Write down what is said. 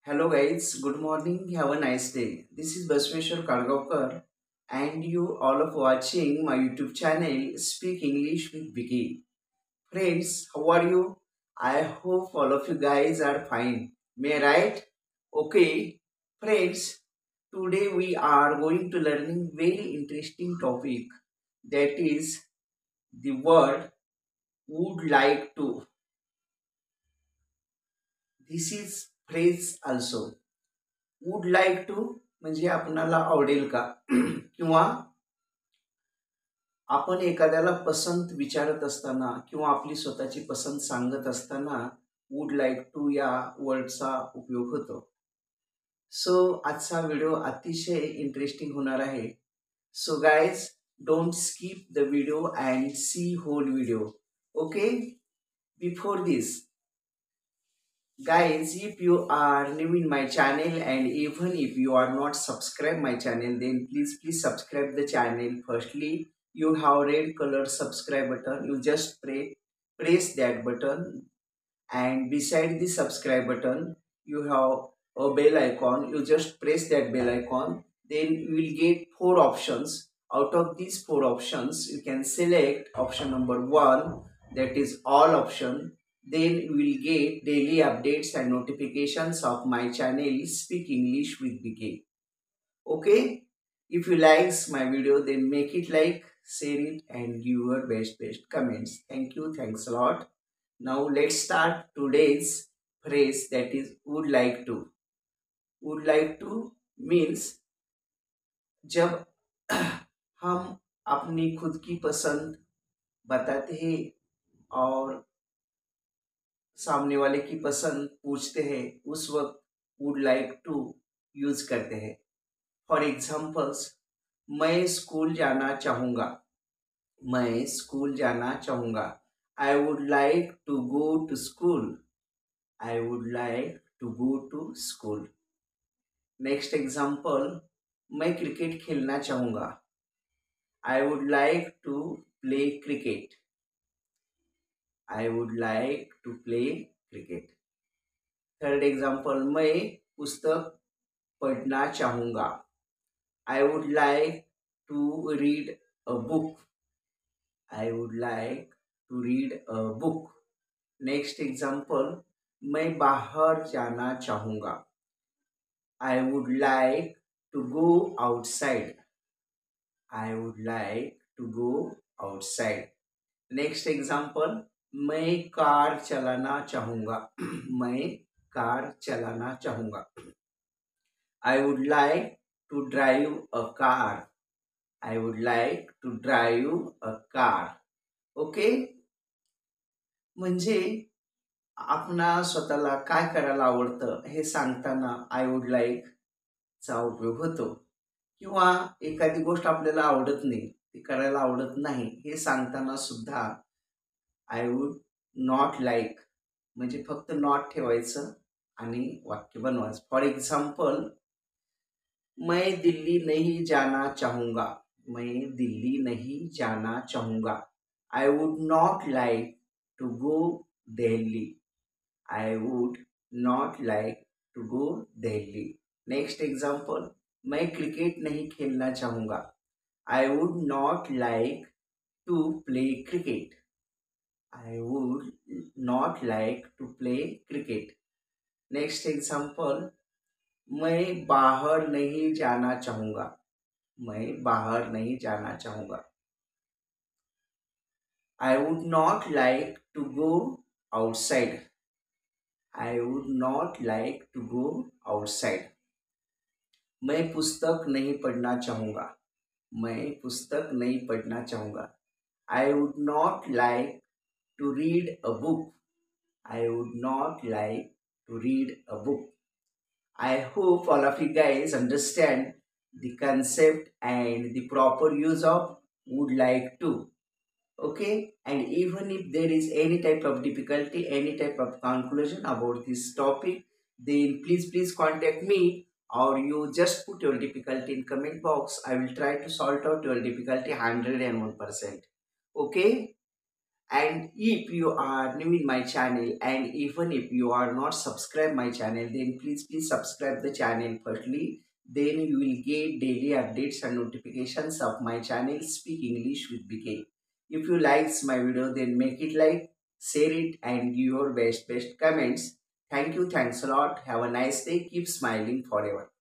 Hello guys, good morning, have a nice day. This is Basveshwar Kargavkar and you all of watching my YouTube channel Speak English with Vicky. Friends, how are you? I hope all of you guys are fine. May I right? Okay. Friends, today we are going to learning very interesting topic, that is the word would like to. This is phrase also. Would like to म्हणजे आपणाला आवडेल का किंवा आपण एखाद्याला पसंत विचारत असताना किंवा आपली स्वतःची पसंत सांगत असताना वुड लाईक टू या वर्डचा उपयोग होतो. सो आजचा व्हिडिओ अतिशय इंटरेस्टिंग होणार आहे. So guys, don't skip the video and see whole video. Okay, before this, guys, if you are new in my channel and even if you are not subscribed my channel, then please subscribe the channel. Firstly, you have red color subscribe button, you just press that button, and beside the subscribe button you have a bell icon, you just press that bell icon. Then you will get four options. Out of these four options you can select option number 1, that is all option. Then you will get daily updates and notifications of my channel Speak English with BK. Okay, if you likes my video, then make it like, share it and give your best comments. Thank you, thanks a lot. Now let's start today's phrase, that is would like to. Would like to means जब हम अपनी खुद की पसंद बताते हैं और सामने वाले की पसंद पूछते हैं, उस वक्त वुड लाइक टू यूज करते हैं. फॉर एग्जाम्पल्स, मैं स्कूल जाना चाहूँगा. मैं स्कूल जाना चाहूँगा. I would like to go to school. I would like to go to school. Next example, मैं क्रिकेट खेलना चाहूँगा. I would like to play cricket. I would like to play cricket. Third example, मैं पुस्तक पढ़ना चाहूँगा. I would like to read a book. I would like to read a book. Next example, मैं बाहर जाना चाहूँगा. I would like to go outside. I would like to go outside. Next example, मैं car चलाना चाहूँगा. मैं car चलाना चाहूँगा. I would like to drive a car. I would like to drive a car. Okay, म्हणजे आपणा स्वतःला काय करायला आवडतं हे सांगताना आय वुड लाईक चा उपयोग होतो. किंवा एखादी गोष्ट आपल्याला आवडत नाही, ती करायला आवडत नाही हे सांगताना सुद्धा आय वुड नॉट लाईक म्हणजे फक्त नॉट ठेवायचं आणि वाक्य बनवायचं. फॉर एक्झाम्पल, मैं दिल्ली नहीं जाना चाहूँगा. मैं दिल्ली नहीं जाना चाहूँगा. I would not like to go Delhi. I would not like to go Delhi. Next example, मैं क्रिकेट नहीं खेलना चाहूँगा. I would not like to play cricket. I would not like to play cricket. Next example, मैं बाहर नहीं जाना चाहूँगा. मैं बाहर नहीं जाना चाहूँगा. I would not like to go outside. I would not like to go outside. मैं पुस्तक नहीं पढ़ना चाहूँगा. मैं पुस्तक नहीं पढ़ना चाहूँगा. I would not like to read a book. I would not like to read a book. I hope all of you guys understand the concept and the proper use of would like to. Okay, and even if there is any type of difficulty, any type of conclusion about this topic, then please contact me, or you just put your difficulty in comment box. I will try to sort out your difficulty 101%. Okay, And if you are new in my channel, and even if you are not subscribed my channel, then please subscribe the channel firstly. Then you will get daily updates and notifications of my channel Speak English with BK. If you likes my video, then make it like, share it, and give your best comments. Thank you, thanks a lot. Have a nice day. Keep smiling forever.